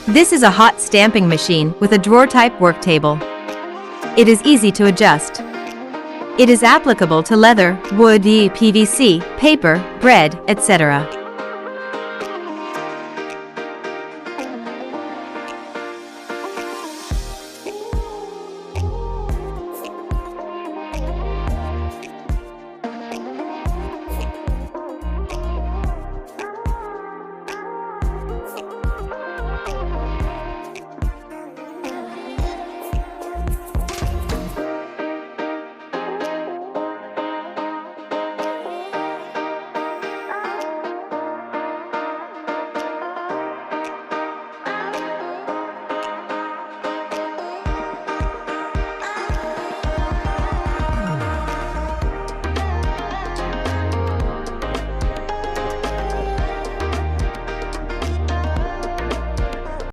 This is a hot stamping machine with a drawer-type work table. It is easy to adjust. It is applicable to leather, wood, PVC, paper, bread, etc.